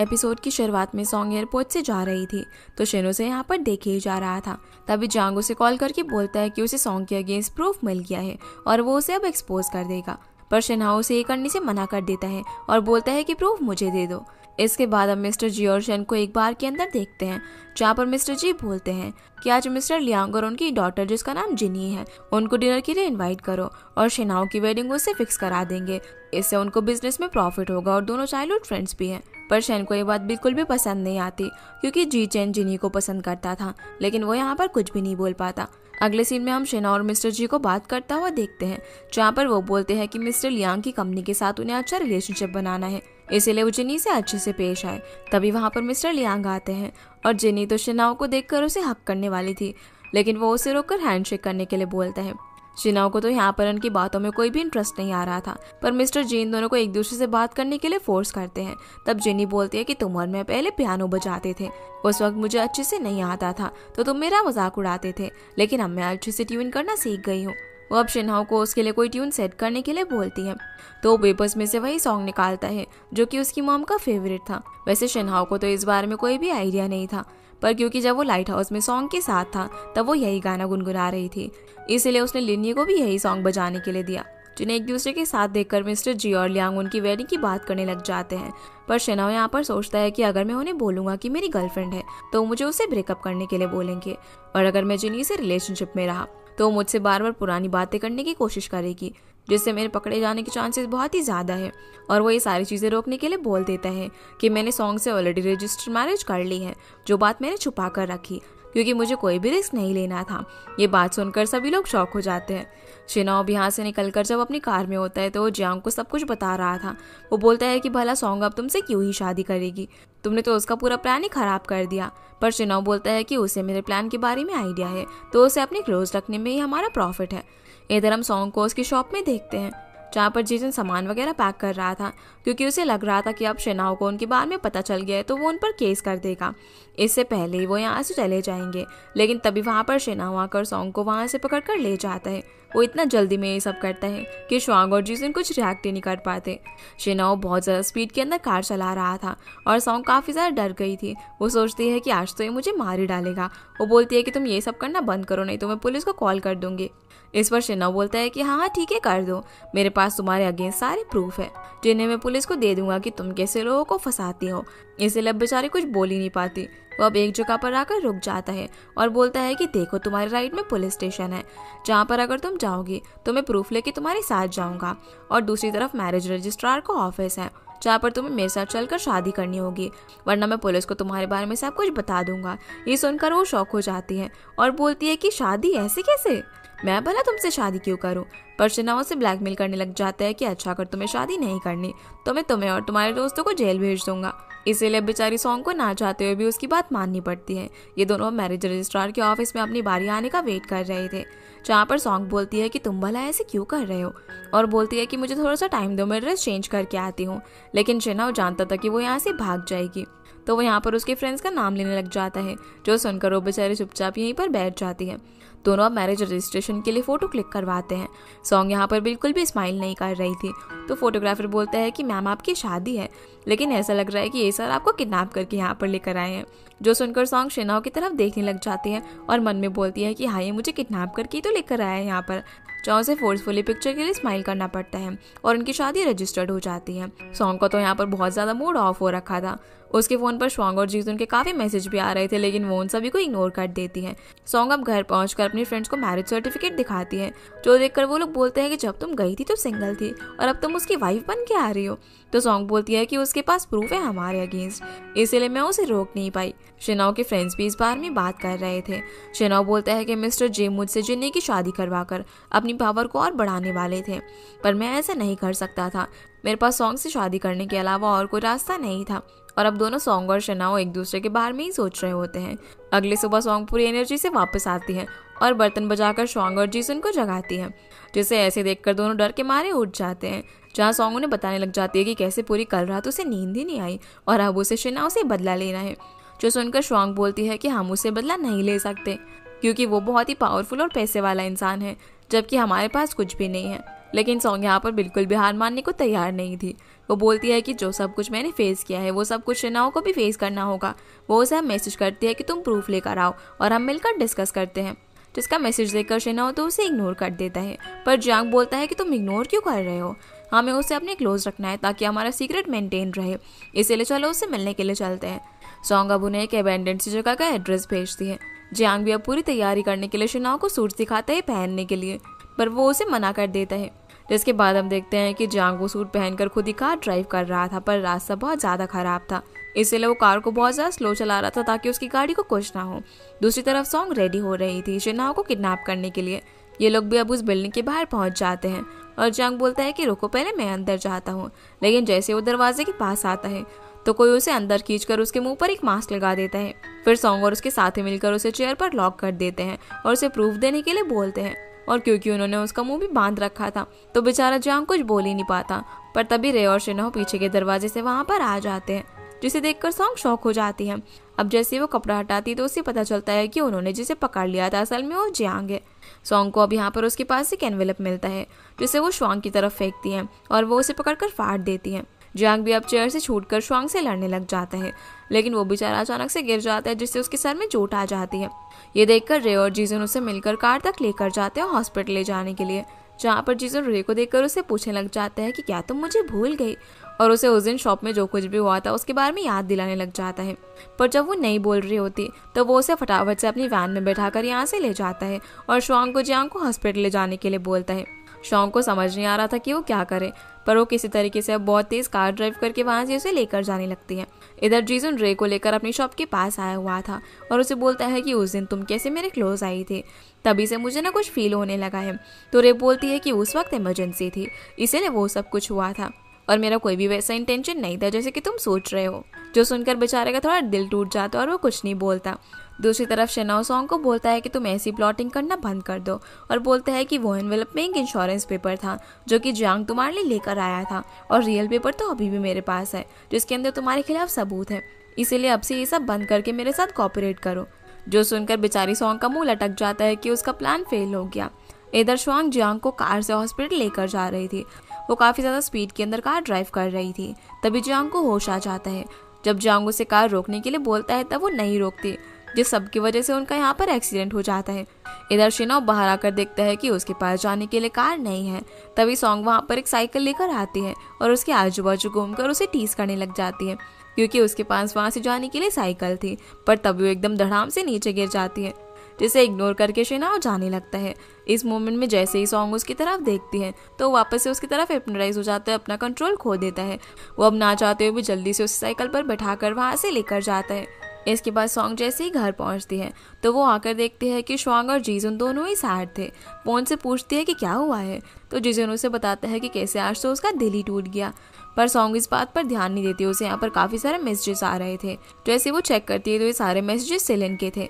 Episode की शुरुआत में सॉन्ग एयरपोर्ट से जा रही थी तो शिन उसे यहाँ पर देखे ही जा रहा था। तभी जांग उसे कॉल करके बोलता है कि उसे सॉन्ग के अगेंस्ट प्रूफ मिल गया है और वो उसे अब एक्सपोज कर देगा। पर शिनहा उसे ये करने से मना कर देता है और बोलता है कि प्रूफ मुझे दे दो। इसके बाद अब मिस्टर जी और शन को एक बार के अंदर देखते हैं जहाँ पर मिस्टर जी बोलते हैं कि आज मिस्टर लियांग और उनकी डॉटर जिसका नाम जिनी है उनको डिनर के लिए इनवाइट करो और शिनाओ की वेडिंग उससे फिक्स करा देंगे। इससे उनको बिजनेस में प्रॉफिट होगा और दोनों चाइल्डहुड फ्रेंड्स भी हैं। पर शन को ये बात बिल्कुल भी पसंद नहीं आती क्योंकि जी चैन जिनी को पसंद करता था लेकिन वो यहाँ पर कुछ भी नहीं बोल पाता। अगले सीन में हम शिना और मिस्टर जी को बात करता हुआ देखते हैं जहाँ पर वो बोलते हैं कि मिस्टर लियांग की कंपनी के साथ उन्हें अच्छा रिलेशनशिप बनाना है, इसीलिए वो जिनी से अच्छे से पेश आए। तभी वहाँ पर मिस्टर लियांग आते हैं और जिनी तो शिनाओ को देखकर उसे हक करने वाली थी लेकिन वो उसे रोककर हैंडशेक करने के लिए बोलता है। शिनाओ को तो यहाँ पर उनकी बातों में कोई भी इंटरेस्ट नहीं आ रहा था पर मिस्टर जी इन दोनों को एक दूसरे से बात करने के लिए फोर्स करते हैं। तब जिनी बोलती है कि तुम और मैं पहले पियानो बजाते थे, उस वक्त मुझे अच्छे से नहीं आता था तो तुम मेरा मजाक उड़ाते थे, लेकिन अब मैं अच्छे से ट्यून करना सीख गई हूँ। वो अब शिनहाओ को उसके लिए कोई ट्यून सेट करने के लिए बोलती है तो पेपर्स में से वही सॉन्ग निकालता है जो कि उसकी मॉम का फेवरेट था। वैसे शिनहाओ को तो इस बारे में कोई भी आइडिया नहीं था पर क्योंकि जब वो लाइट हाउस में सॉन्ग के साथ था तब वो यही गाना गुनगुना रही थी, इसीलिए उसने लिनी को भी यही सॉन्ग बजाने के लिए दिया। जिन्हें एक दूसरे के साथ देखकर मिस्टर जी और लियांग उनकी वेडिंग की बात करने लग जाते हैं। पर शिनाओ यहाँ पर सोचता है कि अगर मैं उन्हें बोलूंगा कि मेरी गर्लफ्रेंड है तो मुझे उसे ब्रेकअप करने के लिए बोलेंगे और अगर मैं जिनी से रिलेशनशिप में रहा तो मुझसे बार बार पुरानी बातें करने की कोशिश करेगी जिससे मेरे पकड़े जाने के चांसेस बहुत ही ज़्यादा है। और वो ये सारी चीज़ें रोकने के लिए बोल देता है कि मैंने सॉन्ग से ऑलरेडी रजिस्टर्ड मैरिज कर ली है, जो बात मैंने छुपा कर रखी क्योंकि मुझे कोई भी रिस्क नहीं लेना था। ये बात सुनकर सभी लोग शॉक हो जाते हैं। शिनाओ भी यहाँ से निकलकर जब अपनी कार में होता है तो वो जियांग को सब कुछ बता रहा था। वो बोलता है कि भला सॉन्ग अब तुमसे क्यों ही शादी करेगी, तुमने तो उसका पूरा प्लान ही खराब कर दिया। पर शिनाओ बोलता है कि उसे मेरे प्लान के बारे में आइडिया है तो उसे अपने क्लोज रखने में ही हमारा प्रॉफिट है। इधर हम सॉन्ग को उसकी शॉप में देखते हैं जहाँ पर जीजन सामान वगैरह पैक कर रहा था क्योंकि उसे लग रहा था कि अब शिनाओ को उनके बारे में पता चल गया है तो वो उन पर केस कर देगा, इससे पहले ही वो यहाँ से चले जाएंगे। लेकिन तभी वहाँ पर शिनाओ आकर सॉन्ग को वहाँ से पकड़ कर ले जाता है। वो इतना जल्दी में ये सब करता है कि श्वांग और जीजन कुछ रिएक्ट ही नहीं कर पाते। शिनाओ बहुत ज़्यादा स्पीड के अंदर कार चला रहा था और सॉन्ग काफ़ी ज़्यादा डर गई थी। वो सोचती है कि आज तो ये मुझे मार ही डालेगा। वो बोलती है कि तुम ये सब करना बंद करो नहीं तो मैं पुलिस को कॉल कर दूंगी। इस पर शिनाओ बोलता है कि हाँ ठीक है कर दो, मेरे पास तुम्हारे अगेंस्ट सारे प्रूफ है जिन्हें मैं पुलिस को दे दूंगा कि तुम कैसे लोगों को फंसाती हो। इसलिए अब बेचारी कुछ बोल ही नहीं पाती। वो अब एक जगह पर आकर रुक जाता है और बोलता है कि देखो तुम्हारे राइट में पुलिस स्टेशन है जहाँ पर अगर तुम जाओगी तो मैं प्रूफ लेके तुम्हारे साथ जाऊंगा और दूसरी तरफ मैरिज रजिस्ट्रार का ऑफिस है जहाँ पर तुम्हें मेरे साथ चलकर शादी करनी होगी, वरना मैं पुलिस को तुम्हारे बारे में सब कुछ बता दूंगा। ये सुनकर वो शॉक हो जाती है और बोलती है कि शादी ऐसे कैसे, मैं भला तुमसे शादी क्यों करूं। पर शिनाओ से ब्लैकमेल करने लग जाता है कि अच्छा अगर तुम्हें शादी नहीं करनी तो मैं तुम्हें और तुम्हारे दोस्तों को जेल भेज दूंगा। इसीलिए बेचारी सॉन्ग को ना चाहते हुए भी उसकी बात माननी पड़ती है। ये दोनों मैरिज रजिस्ट्रार के ऑफिस में अपनी बारी आने का वेट कर रहे थे जहाँ पर सॉन्ग बोलती है कि तुम भला ऐसे क्यों कर रहे हो और बोलती है कि मुझे थोड़ा सा टाइम दो, मैं ड्रेस चेंज करके आती हूँ। लेकिन शिनाओ जानता था कि वो यहाँ से भाग जाएगी तो वो यहाँ पर उसके फ्रेंड्स का नाम लेने लग जाता है, जो सुनकर वो बेचारी चुपचाप यहीं पर बैठ जाती है। दोनों अब मैरिज रजिस्ट्रेशन के लिए फ़ोटो क्लिक करवाते हैं। सॉन्ग यहाँ पर बिल्कुल भी स्माइल नहीं कर रही थी तो फोटोग्राफर बोलता है कि मैम आपकी शादी है लेकिन ऐसा लग रहा है कि ये सर आपको किडनैप करके यहाँ पर लेकर आए हैं। जो सुनकर सॉन्ग शिनाओ की तरफ देखने लग जाती है और मन में बोलती है कि हाँ ये मुझे किडनैप करके ही तो लेकर आया है यहाँ पर। चाओ से फोर्सफुली पिक्चर के लिए स्माइल करना पड़ता है और उनकी शादी रजिस्टर्ड हो जाती है। सॉन्ग का तो यहाँ पर बहुत ज़्यादा मूड ऑफ हो रखा था। उसके फ़ोन पर श्वांग और जीजन के काफ़ी मैसेज भी आ रहे थे लेकिन वो उन सभी को इग्नोर कर देती है। सॉन्ग अब घर पहुंचकर अपनी फ्रेंड्स को मैरिज सर्टिफिकेट दिखाती है, जो देखकर वो लोग बोलते हैं कि जब तुम गई थी तो सिंगल थी और अब तुम उसकी वाइफ बन के आ रही हो। तो सॉन्ग बोलती है कि उसके पास प्रूफ है हमारे अगेंस्ट, इसलिए मैं उसे रोक नहीं पाई। शिनाओ के फ्रेंड्स भी इस बारे में बात कर रहे थे। शिनाओ बोलता है कि मिस्टर जे मुझसे जिन्नी की शादी करवाकर अपनी पावर को और बढ़ाने वाले थे पर मैं ऐसा नहीं कर सकता था, मेरे पास सॉन्ग से शादी करने के अलावा और कोई रास्ता नहीं था। और अब दोनों सॉन्ग और शिनाओ एक दूसरे के बारे में ही सोच रहे होते हैं। अगली सुबह सॉन्ग पूरी एनर्जी से वापस आती है और बर्तन बजाकर श्वांग और जीसन को जगाती है, जिसे ऐसे देखकर दोनों डर के मारे उठ जाते हैं। जहाँ सॉन्ग उन्हें बताने लग जाती है कि कैसे पूरी कल रात उसे नींद ही नहीं आई और अब उसे शिनाओ से बदला लेना है। जो सुनकर श्वांग बोलती है कि हम उससे बदला नहीं ले सकते क्योंकि वो बहुत ही पावरफुल और पैसे वाला इंसान है, जबकि हमारे पास कुछ भी नहीं है। लेकिन सॉन्ग यहाँ पर बिल्कुल भी हार मानने को तैयार नहीं थी। वो बोलती है कि जो सब कुछ मैंने फेस किया है वो सब कुछ शिनाओ को भी फेस करना होगा। वो उसे मैसेज करती है कि तुम प्रूफ लेकर आओ और हम मिलकर डिस्कस करते हैं। जिसका मैसेज देखकर शिनाओ तो उसे इग्नोर कर देता है, पर जियांग बोलता है कि तुम इग्नोर क्यों कर रहे हो, हमें उसे अपने क्लोज रखना है ताकि हमारा सीक्रेट मेंटेन रहे, इसीलिए चलो उससे मिलने के लिए चलते हैं। सॉन्ग अब उन्हें एक अबैंडन्ड सी जगह का एड्रेस भेजती है। जियांग भी अब पूरी तैयारी करने के लिए शिनाओ को सूट दिखाता है पहनने के लिए, पर वो उसे मना कर देता है। जिसके बाद हम देखते हैं कि जियांग वो सूट पहनकर खुद ही कार ड्राइव कर रहा था, पर रास्ता बहुत ज़्यादा खराब था, इसलिए वो कार को बहुत ज़्यादा स्लो चला रहा था ताकि उसकी गाड़ी को कुछ ना हो। दूसरी तरफ सॉन्ग रेडी हो रही थी शिनाओ को किडनैप करने के लिए। ये लोग भी अब उस बिल्डिंग के बाहर पहुंच जाते हैं और जियांग बोलता है कि रुको, पहले मैं अंदर जाता हूँ। लेकिन जैसे वो दरवाजे के पास आता है तो कोई उसे अंदर खींचकर उसके मुंह पर एक मास्क लगा देता है। फिर सॉन्ग और उसके साथी मिलकर उसे चेयर पर लॉक कर देते हैं और उसे प्रूफ देने के लिए बोलते हैं। और क्योंकि उन्होंने उसका मुंह भी बांध रखा था तो बेचारा जियांग कुछ बोल ही नहीं पाता। पर तभी रे और शिनाओ पीछे के दरवाजे से वहां पर आ जाते हैं, जिसे देखकर सॉन्ग शॉक हो जाती है। अब जैसे वो कपड़ा हटाती तो उसे पता चलता है कि उन्होंने जिसे पकड़ लिया था असल में वो जियांग है। सॉन्ग को अब यहाँ पर उसके पास एक एनवेलप मिलता है, जिसे वो श्वांग की तरफ फेंकती है और वो उसे पकड़कर फाड़ देती है। जियांग भी अब चेयर से छूटकर श्वांग से लड़ने लग जाता है, लेकिन वो बेचारा अचानक से गिर जाता है, जिससे उसके सर में चोट आ जाती है। ये देखकर रे और जीजन उसे मिलकर कार तक लेकर जाते हैं हॉस्पिटल ले जाने के लिए, जहाँ पर जीजन रे को देखकर उसे पूछने लग जाता है कि क्या तुम मुझे भूल गई, और उसे उस दिन शॉप में जो कुछ भी हुआ था उसके बारे में याद दिलाने लग जाता है। पर जब वो नहीं बोल रही होती तो वो उसे फटाफट से अपनी वैन में बैठाकर यहाँ से ले जाता है और श्वांग को जियांग को हॉस्पिटल ले जाने के लिए बोलता है। श्वांग को समझ नहीं आ रहा था कि वो क्या करे, पर वो किसी तरीके से अब बहुत तेज कार ड्राइव करके वहां से उसे लेकर जाने लगती है। इधर जीजन रे को लेकर अपनी शॉप के पास आया हुआ था और उसे बोलता है कि उस दिन तुम कैसे मेरे क्लोज आई थी, तभी से मुझे ना कुछ फील होने लगा है। तो रे बोलती है कि उस वक्त इमरजेंसी थी, इसीलिए वो सब कुछ हुआ था और मेरा कोई भी वैसा इंटेंशन नहीं था जैसे कि तुम सोच रहे हो। जो सुनकर बेचारे का थोड़ा दिल टूट जाता और वो कुछ नहीं बोलता। दूसरी तरफ शिनाओ सॉन्ग को बोलता है कि तुम ऐसी प्लॉटिंग करना बंद कर दो और बोलता है कि वो एनवेलप में एक इंश्योरेंस पेपर था जो कि जियांग तुम्हारे लिए लेकर आया था और रियल पेपर तो अभी भी मेरे पास है जिसके अंदर तुम्हारे खिलाफ सबूत है, इसीलिए अब से ये सब बंद करके मेरे साथ कोऑपरेट करो। जो सुनकर बेचारी सॉन्ग का मुंह लटक जाता है कि उसका प्लान फेल हो गया। इधर श्वांग जियांग को कार से हॉस्पिटल लेकर जा रही थी। वो काफी ज्यादा स्पीड के अंदर कार ड्राइव कर रही थी। तभी जियांग को होश आ जाता है। जब जियांग उसे कार रोकने के लिए बोलता है तब वो नहीं रोकती, जिस सब की वजह से उनका यहाँ पर एक्सीडेंट हो जाता है। इधर शिनाओ बाहर आकर देखता है कि उसके पास जाने के लिए कार नहीं है। तभी सॉन्ग वहाँ पर एक साइकिल लेकर आती है और उसके आजू बाजू घूमकर उसे टीज करने लग जाती है, क्योंकि उसके पास वहाँ से जाने के लिए साइकिल थी। पर तभी वो एकदम धड़ाम से नीचे गिर जाती है, जिसे इग्नोर करके शिनाओ जाने लगता है। इस मोमेंट में जैसे ही सॉन्ग उसकी तरफ देखती है तो वापस से उसकी तरफ हिप्नोटाइज हो जाता है, अपना कंट्रोल खो देता है। वो अब ना चाहते हुए भी जल्दी से उस साइकिल पर बैठाकर वहाँ से लेकर जाता है। इसके बाद सॉन्ग जैसे ही घर पहुंचती है तो वो आकर देखती है कि श्वांग और जीजुन दोनों ही सैड थे। वो उनसे पूछती है कि क्या हुआ है, तो जीजुन उसे बताता है कि कैसे आज तो उसका दिल ही टूट गया। पर सॉन्ग इस बात पर ध्यान नहीं देती। उसे यहाँ पर काफी सारे मैसेजेस आ रहे थे। जैसे वो चेक करती है तो ये सारे मैसेजेस सिलिन के थे।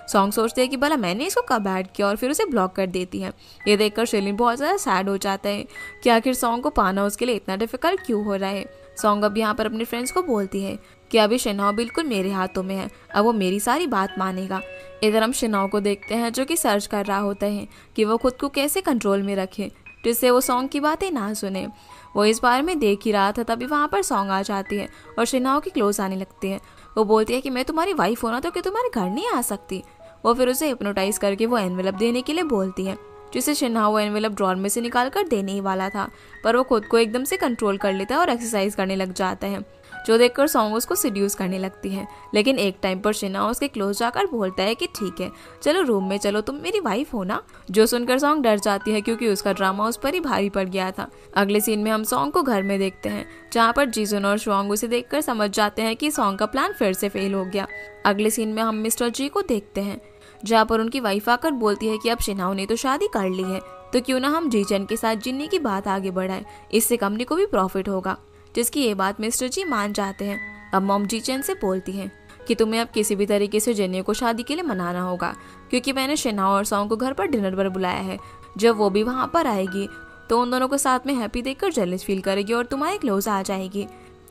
सॉन्ग सोचते हैं कि भला मैंने इसको कब ऐड किया और फिर उसे ब्लॉक कर देती है। ये देखकर शिलिन बहुत ज़्यादा सैड हो जाता है कि आखिर सॉन्ग को पाना उसके लिए इतना डिफिकल्ट क्यों हो रहा है। सॉन्ग अब यहाँ पर अपने फ्रेंड्स को बोलती है कि अभी शिनाओ बिल्कुल मेरे हाथों में है, अब वो मेरी सारी बात मानेगा। इधर हम शिनाओ को देखते हैं जो कि सर्च कर रहा होता है कि वो खुद को कैसे कंट्रोल में रखे जिससे वो सॉन्ग की बातें ना सुने। वो इस बारे में देख ही रहा था तभी वहाँ पर सॉन्ग आ जाती है और शिनाओ की क्लोज आने लगती है। वो बोलती है कि मैं तुम्हारी वाइफ होना तो क्या तुम्हारे घर नहीं आ सकती। वो फिर उसे हिप्नोटाइज करके वो एनवेलप देने के लिए बोलती है, जिसे शिनाओ वो एनवेलप ड्रॉर में से निकाल कर देने ही वाला था, पर वो खुद को एकदम से कंट्रोल कर लेता है और एक्सरसाइज करने लग जाता है, जो देखकर सॉन्ग उसको सिड्यूस करने लगती है। लेकिन एक टाइम पर शिनाओ उसके क्लोज जाकर बोलता है कि ठीक है चलो रूम में चलो, तुम मेरी वाइफ हो ना। जो सुनकर सॉन्ग डर जाती है क्योंकि उसका ड्रामा उस पर ही भारी पड़ गया था। अगले सीन में हम सॉन्ग को घर में देखते हैं जहाँ पर जीजुन और श्वांग उसे देखकर समझ जाते हैं कि सॉन्ग का प्लान फिर से फेल हो गया। अगले सीन में हम मिस्टर जी को देखते हैं जहाँ पर उनकी वाइफ आकर बोलती है कि अब शिनाओ ने तो शादी कर ली है तो क्यों ना हम जीचन के साथ जिन्नी की बात आगे बढ़ाए, इससे कंपनी को भी प्रॉफिट होगा। जिसकी ये बात मिस्टर जी मान जाते हैं। अब मॉम जीचन से बोलती हैं कि तुम्हें अब किसी भी तरीके से जिन्नी को शादी के लिए मनाना होगा, क्योंकि मैंने शिनाओ और सॉन्ग को घर पर डिनर पर बुलाया है। जब वो भी वहाँ पर आएगी तो उन दोनों को साथ में हैप्पी देखकर जेलस फील करेगी और तुम्हारे क्लोज आ जाएगी।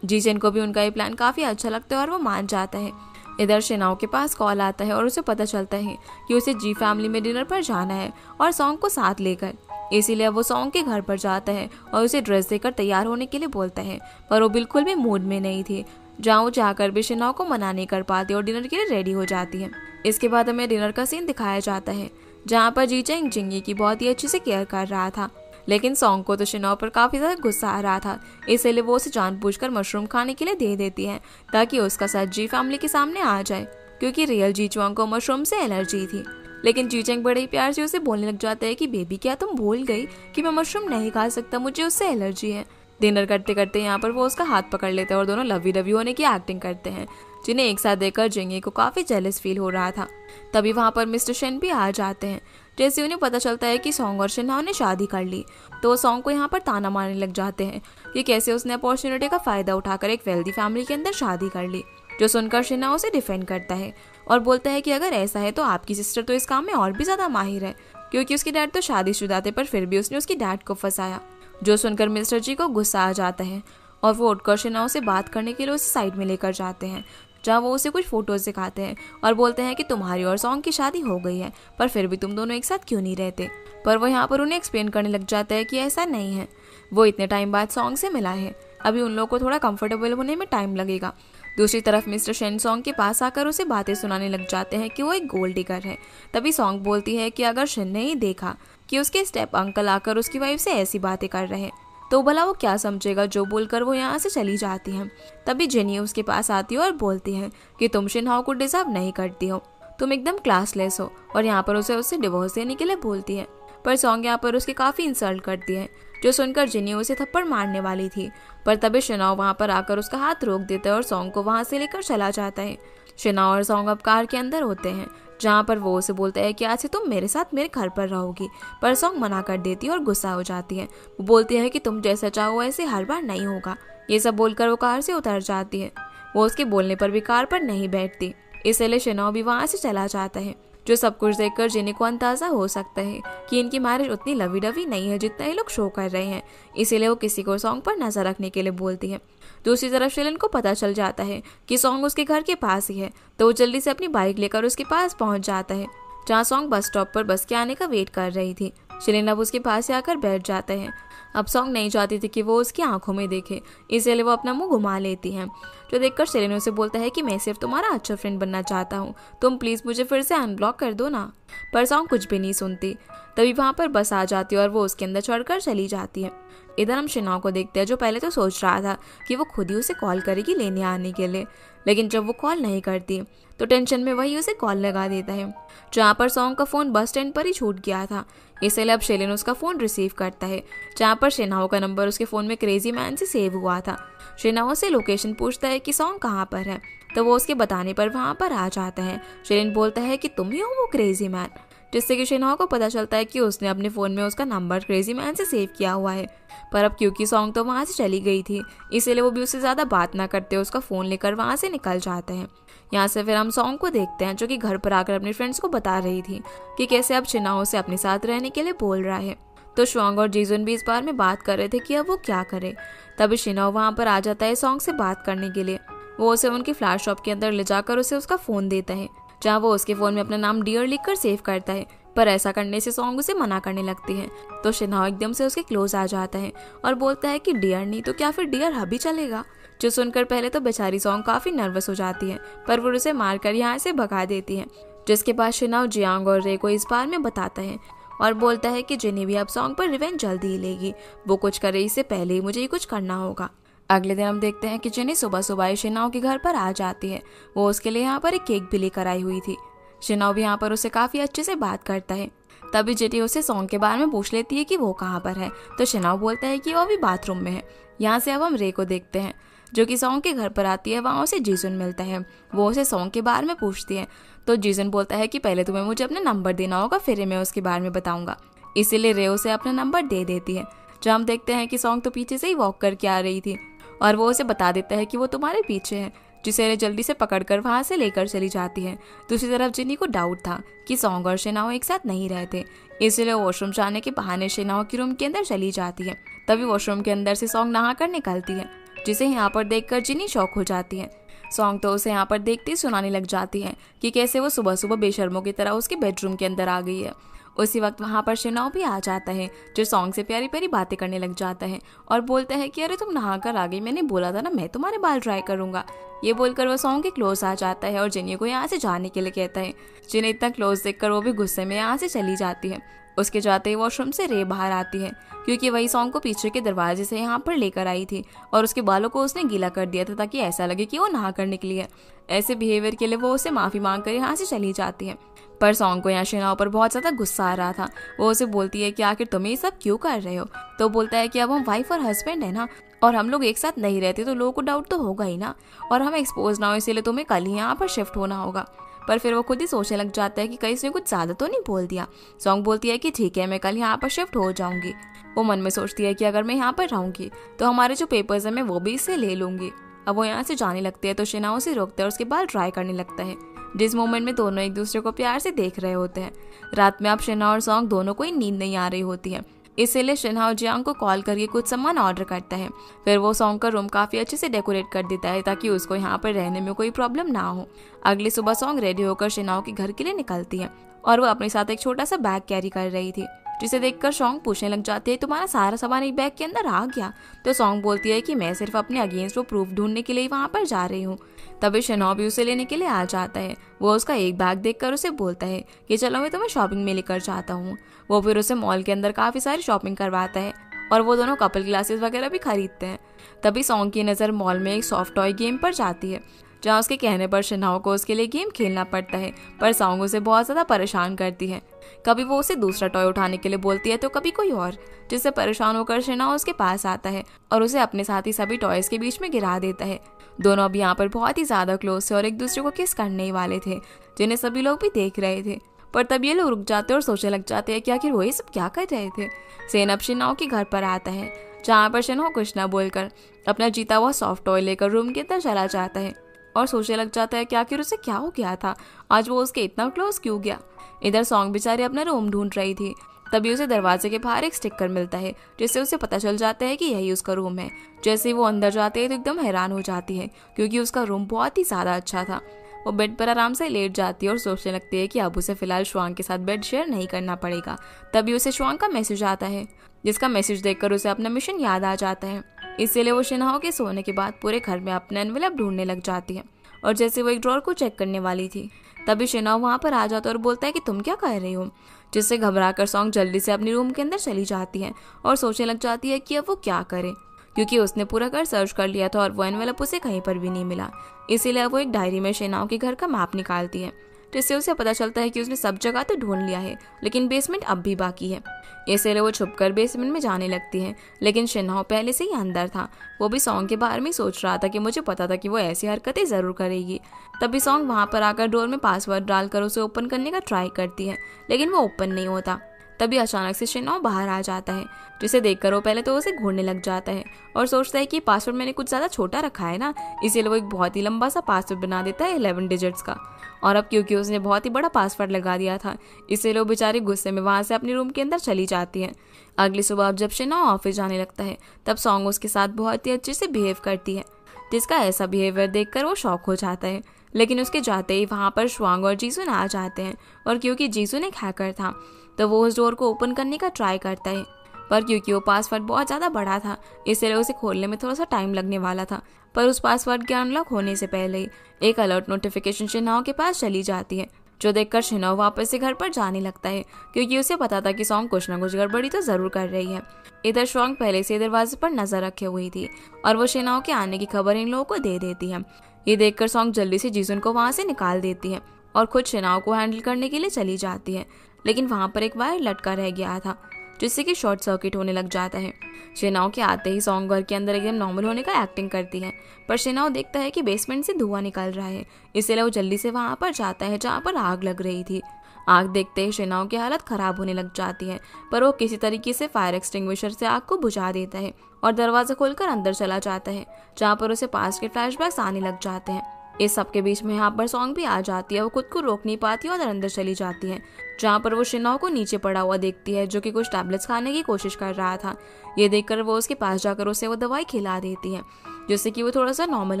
जीचन को भी उनका ये प्लान काफी अच्छा लगता है और वो मान जाता है। इधर शिनाओ के पास कॉल आता है और उसे पता चलता है कि उसे जी फैमिली में डिनर पर जाना है और सॉन्ग को साथ लेकर। इसीलिए वो सॉन्ग के घर पर जाता है और उसे ड्रेस देकर तैयार होने के लिए बोलता है, पर वो बिल्कुल भी मूड में नहीं थी। जहाँ वो जाकर भी शिनाओ को मना नहीं कर पाती और डिनर के लिए रेडी हो जाती है। इसके बाद हमें डिनर का सीन दिखाया जाता है, जहाँ पर जी चेंग जिंगी की बहुत ही अच्छे से केयर कर रहा था। लेकिन सॉन्ग को तो शिनाओ पर काफी ज्यादा गुस्सा आ रहा था, इसलिए वो उसे जानबूझकर मशरूम खाने के लिए दे देती है ताकि उसका सच जी फैमिली के सामने आ जाए, क्योंकि रियल जी चुआंग को मशरूम से एलर्जी थी। लेकिन जी चेंग बड़े ही प्यार से उसे बोलने लग जाता है कि बेबी क्या तुम भूल गई कि मैं मशरूम नहीं खा सकता, मुझे उससे एलर्जी है। डिनर करते करते यहाँ पर वो उसका हाथ पकड़ लेते हैं और दोनों लवी डवी होने की एक्टिंग करते हैं, जिन्हें एक साथ देखकर जिंगी को काफी जेलस फील हो रहा था। तभी वहाँ पर मिस्टर शेन भी आ जाते हैं। जैसे उन्हें पता चलता है कि सॉन्ग और शिनहाओ ने शादी कर ली, तो वो सॉन्ग को यहाँ पर ताना मारने लग जाते हैं कि कैसे उसने अपॉर्चुनिटी का फायदा उठाकर एक वेल्दी फैमिली के अंदर शादी कर ली। जो सुनकर शिनहाओ उसे डिफेंड करता है और बोलता है कि अगर ऐसा है तो आपकी सिस्टर तो इस काम में और भी ज्यादा माहिर है, क्योंकि उसके डैड तो शादीशुदा थे पर फिर भी उसने उसकी डैड को फंसाया। जो सुनकर मिस्टर जी को गुस्सा आ जाता है और वो उठकर शिनहाओ से बात करने के लिए उसे साइड में लेकर जाते हैं, जहाँ वो उसे कुछ फोटोज दिखाते हैं और बोलते हैं कि तुम्हारी और सॉन्ग की शादी हो गई है, पर फिर भी तुम दोनों एक साथ क्यों नहीं रहते। पर वो यहाँ पर उन्हें एक्सप्लेन करने लग जाता है कि ऐसा नहीं है, वो इतने टाइम बाद सॉन्ग से मिला है, अभी उन लोगों को थोड़ा कंफर्टेबल होने में टाइम लगेगा। दूसरी तरफ मिस्टर शेन सॉन्ग के पास आकर उसे बातें सुनाने लग जाते हैं कि वो एक गोल्ड डिगर है। तभी सॉन्ग बोलती है कि अगर शेन ने ही देखा कि उसके स्टेप अंकल आकर उसकी वाइफ से ऐसी बातें कर रहे हैं तो भला वो क्या समझेगा। जो बोलकर वो यहाँ से चली जाती है। तभी जेनी उसके पास आती है और बोलती है कि तुम शिनहाओ को डिजर्व नहीं करती हो, तुम एकदम क्लासलेस हो, और यहाँ पर उससे डिवोर्स देने के लिए बोलती है। पर सॉन्ग यहाँ पर उसकी काफी इंसल्ट करती है, जो सुनकर जिनी उसे थप्पड़ मारने वाली थी, पर तभी शिनहाओ वहाँ पर आकर उसका हाथ रोक देता है और सॉन्ग को वहाँ से लेकर चला जाता है। शिनहाओ और सॉन्ग अब कार के अंदर होते हैं, जहाँ पर वो उसे बोलता है कि आज से तुम मेरे साथ मेरे घर पर रहोगी, पर सॉन्ग मना कर देती है और गुस्सा हो जाती है। वो बोलती है कि तुम जैसा चाहो ऐसे हर बार नहीं होगा। ये सब बोलकर वो कार से उतर जाती है। वो उसके बोलने पर भी कार पर नहीं बैठती, इसलिए शिनहाओ भी वहाँ से चला जाता है। जो सब कुछ देखकर जिनी को अंदाजा हो सकता है कि इनकी मैरिज उतनी लवी डवी नहीं है जितना ये लोग शो कर रहे हैं, इसीलिए वो किसी को सॉन्ग पर नजर रखने के लिए बोलती है। दूसरी तरफ शिलन को पता चल जाता है कि सॉन्ग उसके घर के पास ही है, तो वो जल्दी से अपनी बाइक लेकर उसके पास पहुंच जाता है, जहाँ सॉन्ग बस स्टॉप पर बस के आने का वेट कर रही थी। शिलन अब उसके पास आकर बैठ जाता है। अब सॉन्ग नहीं चाहती थी कि वो उसकी आंखों में देखे, इसलिए वो अपना मुंह घुमा लेती है। जो देखकर शिलन उसे बोलता है कि मैं सिर्फ तुम्हारा अच्छा फ्रेंड बनना चाहता हूँ, तुम प्लीज मुझे फिर से अनब्लॉक कर दो ना। पर सॉन्ग कुछ भी नहीं सुनती। तभी वहाँ पर बस आ जाती है और वो उसके अंदर चढ़कर चली जाती है। इधर हम शिनाओ को देखते हैं, जो पहले तो सोच रहा था कि वो खुद ही उसे कॉल करेगी लेने आने के लिए, लेकिन जब वो कॉल नहीं करती तो टेंशन में वही उसे कॉल लगा देता है। जहाँ पर सॉन्ग का फोन बस स्टैंड पर ही छूट गया था, इसलिए अब शिलिन उसका फोन रिसीव करता है, जहाँ पर शिनाओ का नंबर उसके फोन में क्रेजी मैन से सेव हुआ था। शिनाओ से लोकेशन पूछता है कि सॉन्ग कहाँ पर है, तो वो उसके बताने पर वहाँ पर आ जाता है। शिलिन बोलता है कि तुम ही हो वो क्रेजी मैन, जिससे कि शिनाओ को पता चलता है कि उसने अपने फ़ोन में उसका नंबर क्रेजी मैन से सेव किया हुआ है। पर अब क्योंकि सॉन्ग तो वहाँ से चली गई थी, इसीलिए वो भी उससे ज़्यादा बात ना करते उसका फ़ोन लेकर वहाँ से निकल जाते हैं। यहाँ से फिर हम सॉन्ग को देखते हैं, जो कि घर पर आकर अपने फ्रेंड्स को बता रही थी कि कैसे अब शिनाओ से अपने साथ रहने के लिए बोल रहा है। तो शुआंग और जीजुन भी इस बार में बात कर रहे थे कि अब वो क्या करे। तभी शिनाओ वहाँ पर आ जाता है सॉन्ग से बात करने के लिए। वो उसे उनकी फ्लैश शॉप के अंदर ले जाकर उसे उसका फ़ोन देता है, जहाँ वो उसके फ़ोन में अपना नाम डियर लिखकर सेव करता है। पर ऐसा करने से सॉन्ग उसे मना करने लगती है, तो शिनाओ एकदम से उसके क्लोज आ जाता है और बोलता है कि डियर नहीं तो क्या फिर डियर हबी चलेगा। जो सुनकर पहले तो बेचारी सॉन्ग काफी नर्वस हो जाती है, पर वो उसे मारकर यहाँ से भगा देती है। जिसके बाद शिनाओ जियांग और रे को इस बार में बताता है और बोलता है कि जिनी भी अब सॉन्ग पर रिवेंज जल्दी ही लेगी, वो कुछ करे इससे पहले ही मुझे ही कुछ करना होगा। अगले दिन हम देखते हैं कि जिनी सुबह सुबह शिनाओ के घर पर आ जाती है। वो उसके लिए यहाँ पर एक केक भी लेकर आई हुई थी। शिनाओ भी यहाँ पर उसे काफी अच्छे से बात करता है। तभी जिनी उसे सॉन्ग के बारे में पूछ लेती है कि वो कहाँ पर है, तो शिनाओ बोलता है कि वो अभी बाथरूम में है। यहाँ से अब हम रे को देखते हैं, जो कि सॉन्ग के घर पर आती है। वहाँ उसे जीजुन मिलता है। वो उसे सॉन्ग के बारे में पूछती है, तो जीजुन बोलता है कि पहले तुम्हें मुझे अपना नंबर देना होगा, फिर मैं उसके बारे में बताऊंगा। इसीलिए रे उसे अपना नंबर दे देती है। जब हम देखते हैं कि सॉन्ग तो पीछे से ही वॉक करके आ रही थी और वो उसे बता देता है कि वो तुम्हारे पीछे है, जिसे रे जल्दी से पकड़कर वहां से लेकर चली जाती है। दूसरी तरफ जिनी को डाउट था कि सॉन्ग और शिनाओ एक साथ नहीं रहते, इसलिए वॉशरूम जाने के बहाने शिनाओ की रूम के अंदर चली जाती है। तभी वॉशरूम के अंदर से सॉन्ग नहाकर निकलती है, जिसे यहाँ पर देखकर जिनी शॉक हो जाती है। सॉन्ग तो उसे यहाँ पर देखते ही सुनाने लग जाती है कि कैसे वो सुबह सुबह बेशर्मों की तरह उसके बेडरूम के अंदर आ गई है। उसी वक्त वहाँ पर शिनाओ भी आ जाता है, जो सॉन्ग से प्यारी प्यारी बातें करने लग जाता है और बोलता है कि अरे तुम नहा कर आ गई, मैंने बोला था ना मैं तुम्हारे बाल ड्राई करूंगा। ये बोलकर वो सॉन्ग के क्लोज आ जाता है और जिन्नी को यहाँ से जाने के लिए कहता है। जिन्हें इतना क्लोज देखकर वो भी गुस्से में यहाँ से चली जाती है। उसके जाते ही वॉशरूम से रे बाहर आती है, क्योंकि वही सॉन्ग को पीछे के दरवाजे से यहाँ पर लेकर आई थी और उसके बालों को उसने गीला कर दिया था ताकि ऐसा लगे कि वो नहा कर निकली है। ऐसे बिहेवियर के लिए वो उसे माफी मांग कर यहाँ से चली जाती है। पर सॉन्ग को यहाँ शिनाओ पर बहुत ज्यादा गुस्सा आ रहा था। वो उसे बोलती है कि आखिर तुम ये सब क्यों कर रहे हो। तो बोलता है कि अब हम वाइफ और हस्बैंड है ना, और हम लोग एक साथ नहीं रहते तो लोगों को डाउट तो होगा ही ना, और हम एक्सपोज ना हो इसीलिए तुम्हें कल ही यहाँ पर शिफ्ट होना होगा। पर फिर वो खुद ही सोचने लग जाता है कि कहीं इसने कुछ ज्यादा तो नहीं बोल दिया। सॉन्ग बोलती है कि ठीक है मैं कल यहाँ पर शिफ्ट हो जाऊंगी। वो मन में सोचती है कि अगर मैं यहाँ पर रहूंगी तो हमारे जो पेपर्स है मैं वो भी इससे ले लूंगी। अब वो यहाँ से जाने लगती है तो शिनाओ से रोकता है और उसके बाल ड्राई करने लगता है, जिस मोमेंट में दोनों एक दूसरे को प्यार से देख रहे होते हैं। रात में अब शिना और सॉन्ग दोनों को ही नींद नहीं आ रही होती है, इसीलिए शिना और जियांग को कॉल करके कुछ सामान ऑर्डर करता है। फिर वो सॉन्ग का रूम काफी अच्छे से डेकोरेट कर देता है ताकि उसको यहाँ पर रहने में कोई प्रॉब्लम ना हो। अगली सुबह सॉन्ग रेडी होकर शिनाओ के घर के लिए निकलती है और वो अपने साथ एक छोटा सा बैग कैरी कर रही थी, जिसे देखकर सॉन्ग पूछने लग जाती है तुम्हारा सारा सामान एक बैग के अंदर आ गया। तो सॉन्ग बोलती है कि मैं सिर्फ अपने अगेंस्ट वो प्रूफ ढूंढने के लिए वहाँ पर जा रही हूँ। तभी शिनाओ भी उसे लेने के लिए आ जाता है। वो उसका एक बैग देखकर उसे बोलता है कि चलो मैं तुम्हें शॉपिंग में लेकर जाता हूँ। वो फिर उसे मॉल के अंदर काफी सारी शॉपिंग करवाता है और वो दोनों कपल ग्लासेस वगैरह भी खरीदते हैं। तभी सॉन्ग की नज़र मॉल में एक सॉफ्ट टॉय गेम पर जाती है, जहाँ उसके कहने पर शिनाओ को उसके लिए गेम खेलना पड़ता है। पर सॉन्ग उसे बहुत ज़्यादा परेशान करती है। कभी वो उसे दूसरा टॉय उठाने के लिए बोलती है तो कभी कोई और, जिससे परेशान होकर शिनाओ उसके पास आता है और उसे अपने साथ ही सभी टॉयज के बीच में गिरा देता है। दोनों अब यहाँ पर बहुत ही ज़्यादा क्लोज थे और एक दूसरे को किस करने ही वाले थे, जिन्हें सभी लोग भी देख रहे थे। पर तब ये लोग रुक जाते और सोचने लग जाते हैं कि आखिर वो ये सब क्या कर रहे थे। सेन अब शिनाओ के घर पर आता है, जहाँ पर शिनाओ कुछ न बोलकर अपना जीता हुआ सॉफ्ट टॉय लेकर रूम के अंदर चला जाता है और सोचने लग जाता है कि आखिर उसे क्या हो गया था, आज वो उसके इतना क्लोज क्यों गया। इधर सॉन्ग बेचारी अपना रूम ढूंढ रही थी, तभी उसे दरवाजे के बाहर एक स्टिकर मिलता है, जिससे उसे पता चल जाता है कि यही उसका रूम है। जैसे ही वो अंदर जाते हैं तो एकदम हैरान हो जाती है, क्योंकि उसका रूम बहुत ही ज्यादा अच्छा था। वो बेड पर आराम से लेट जाती है और सोचने लगती है कि अब उसे फिलहाल श्वांग के साथ बेड शेयर नहीं करना पड़ेगा। तभी उसे श्वांग का मैसेज आता है, जिसका मैसेज देखकर उसे अपना मिशन याद आ जाता है। इसीलिए वो शिनाओ के सोने के बाद पूरे घर में अपना एनवेलप ढूंढने लग जाती है और जैसे वो एक ड्रॉर को चेक करने वाली थी, तभी शिनाओ वहाँ पर आ जाता है और बोलता है कि तुम क्या कर रही हो। जिससे घबराकर सॉन्ग जल्दी से अपनी रूम के अंदर चली जाती है और सोचने लग जाती है कि अब वो क्या करे, क्योंकि उसने पूरा घर सर्च कर लिया था और वो एनवेलप उसे कहीं पर भी नहीं मिला। इसीलिए वो एक डायरी में शिनाओ के घर का मैप निकालती है, जिससे उसे पता चलता है कि उसने सब जगह तो ढूंढ लिया है, लेकिन बेसमेंट अब भी बाकी है। इसलिए वो छुपकर बेसमेंट में जाने लगती है, लेकिन शिनाओ पहले से ही अंदर था। वो भी सॉन्ग के बारे में सोच रहा था कि मुझे पता था कि वो ऐसी हरकतें जरूर करेगी। तभी सॉन्ग वहाँ पर आकर डोर में पासवर्ड डालकर उसे ओपन करने का ट्राई करती है, लेकिन वो ओपन नहीं होता। तभी अचानक से शिनाओ बाहर आ जाता है, जिसे देखकर वो पहले तो उसे घूरने लग जाता है और सोचता है कि पासवर्ड मैंने कुछ ज़्यादा छोटा रखा है ना, इसीलिए वो एक बहुत ही लंबा सा पासवर्ड बना देता है 11 डिजिट्स का। और अब क्योंकि उसने बहुत ही बड़ा पासवर्ड लगा दिया था, इसीलिए वो बेचारी गुस्से में वहाँ से अपने रूम के अंदर चली जाती है। अगली सुबह अब जब शिनाओ ऑफिस जाने लगता है, तब सॉन्ग उसके साथ बहुत ही अच्छे से बिहेव करती है, जिसका ऐसा बिहेवियर देखकर वो शॉक हो जाता है। लेकिन उसके जाते ही वहाँ पर श्वांग और जीसुन आ जाते हैं और क्योंकि जीसुन एक हैकर था तो वो उस डोर को ओपन करने का ट्राई करता है, पर क्योंकि वो पासवर्ड बहुत ज़्यादा बड़ा था इसलिए उसे खोलने में थोड़ा सा टाइम लगने वाला था। पर उस पासवर्ड के अनलॉक होने से पहले ही एक अलर्ट नोटिफिकेशन शिनाओ के पास चली जाती है, जो देखकर शिनाओ वापस से घर पर जाने लगता है, क्योंकि उसे पता था कि सॉन्ग कुछ ना कुछ गड़बड़ी तो जरूर कर रही है। इधर सॉन्ग पहले से दरवाजे पर नजर रखे हुई थी और वो शिनाओ के आने की खबर इन लोगों को दे देती है। ये देखकर सॉन्ग जल्दी से जीसुन को वहाँ से निकाल देती है और खुद शिनाओ को हैंडल करने के लिए चली जाती है, लेकिन वहाँ पर एक वायर लटका रह गया था, जिससे कि शॉर्ट सर्किट होने लग जाता है। शिनाओ के आते ही सॉन्ग घर के अंदर एकदम नॉर्मल होने का एक्टिंग करती है, पर शिनाओ देखता है कि बेसमेंट से धुआं निकल रहा है, इसलिए वो जल्दी से वहाँ पर जाता है जहाँ पर आग लग रही थी। आग देखते ही शिनाओ की हालत खराब होने लग जाती है, पर वो किसी तरीके से फायर एक्सटिंग्विशर से आग को बुझा देता है और दरवाजा खोलकर अंदर चला जाता है, जहाँ पर उसे पास के फ्लैशबैक्स आने लग जाते हैं। इस सब के बीच में यहाँ पर सॉन्ग भी आ जाती है। वो खुद को रोक नहीं पाती और अंदर चली जाती है, जहाँ पर वो शिनाओ को नीचे पड़ा हुआ देखती है, जो कि कुछ टैबलेट्स खाने की कोशिश कर रहा था। ये देखकर वो उसके पास जाकर उसे वो दवाई खिला देती है, जिससे कि वो थोड़ा सा नॉर्मल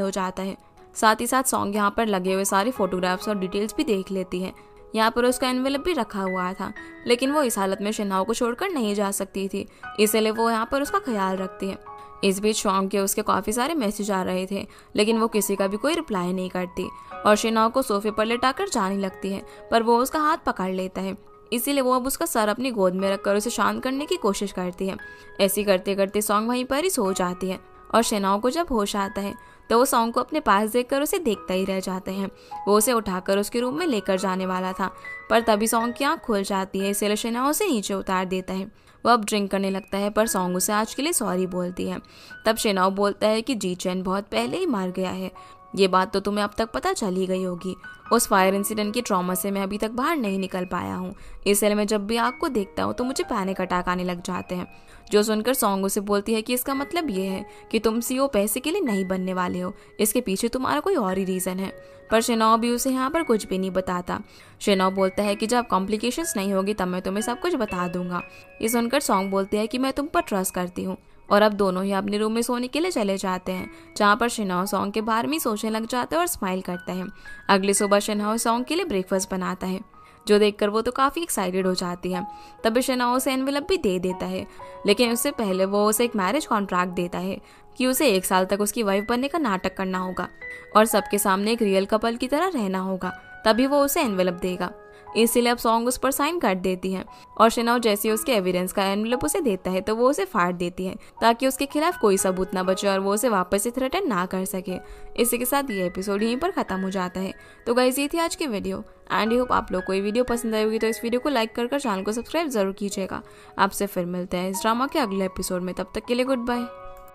हो जाता है। साथ ही साथ सॉन्ग यहाँ पर लगे हुए सारे फोटोग्राफ्स और डिटेल्स भी देख लेती है। यहाँ पर उसका एनवेलप भी रखा हुआ था, लेकिन वो इस हालत में शिनहाओ को छोड़कर नहीं जा सकती थी, इसलिए वो यहाँ पर उसका ख्याल रखती है। इस बीच शॉन्ग के उसके काफ़ी सारे मैसेज आ रहे थे, लेकिन वो किसी का भी कोई रिप्लाई नहीं करती और शिनहाओ को सोफे पर लेटाकर जाने लगती है, पर वो उसका हाथ पकड़ लेता है। इसीलिए वो अब उसका सर अपनी गोद में रखकर उसे शांत करने की कोशिश करती है। ऐसी करते करते सॉन्ग वहीं पर ही सो जाती है और शिनहाओ को जब होश आता है तो वो सॉन्ग को अपने पास देखकर उसे देखता ही रह जाते हैं। वो उसे उठाकर उसके रूम में लेकर जाने वाला था, पर तभी सॉन्ग की आँख खुल जाती है, इसलिए शिनहाओ उसे नीचे उतार देता है। वो अब ड्रिंक करने लगता है, पर सॉन्ग उसे आज के लिए सॉरी बोलती है। तब शिनहाओ बोलता है कि जी चैन बहुत पहले ही मार गया है, ये बात तो तुम्हें अब तक पता चली गई होगी। उस फायर इंसिडेंट की ट्रॉमा से मैं अभी तक बाहर नहीं निकल पाया हूँ, इसलिए मैं जब भी आग को देखता हूँ तो मुझे पैनिक अटैक आने लग जाते हैं। जो सुनकर सॉन्ग उसे बोलती है कि इसका मतलब ये है कि तुम सीईओ पैसे के लिए नहीं बनने वाले हो, इसके पीछे तुम्हारा कोई और ही रीज़न है। पर शिनहाओ भी उसे यहाँ पर कुछ भी नहीं बताता। शिनहाओ बोलता है कि जब कॉम्प्लिकेशंस नहीं होगी तब मैं तुम्हें सब कुछ बता दूंगा। ये सुनकर सॉन्ग बोलती है कि मैं तुम पर ट्रस्ट करती हूँ, और अब दोनों ही अपने रूम में सोने के लिए चले जाते हैं, जहाँ पर शिनहाओ सॉन्ग के बारे में सोचने लग जाता है और स्माइल करता है। अगली सुबह शिनहाओ सॉन्ग के लिए ब्रेकफास्ट बनाता है, जो देखकर वो तो काफ़ी एक्साइटेड हो जाती है। तभी शिनहाओ उसे एनवेलप भी दे देता है, लेकिन उससे पहले वो उसे एक मैरिज कॉन्ट्रैक्ट देता है कि उसे 1 साल तक उसकी वाइफ बनने का नाटक करना होगा और सबके सामने एक रियल कपल की तरह रहना होगा, तभी वो उसे एनवेलप देगा। इसीलिए अब सॉन्ग उस पर साइन कर देती है और शिनहाओ जैसे उसके एविडेंस का एनवेलप उसे देता है तो वो उसे फाड़ देती है, ताकि उसके खिलाफ कोई सबूत ना बचे और वो उसे वापस से थ्रेटन ना कर सके। इसी के साथ ये एपिसोड यहीं पर खत्म हो जाता है। तो गाइस, ये थी आज की वीडियो एंड आई होप आप लोग को ये वीडियो पसंद आई होगी, तो इस वीडियो को लाइक कर चैनल को सब्सक्राइब जरूर कीजिएगा। आपसे फिर मिलते हैं इस ड्रामा के अगले एपिसोड में, तब तक के लिए गुड बाय।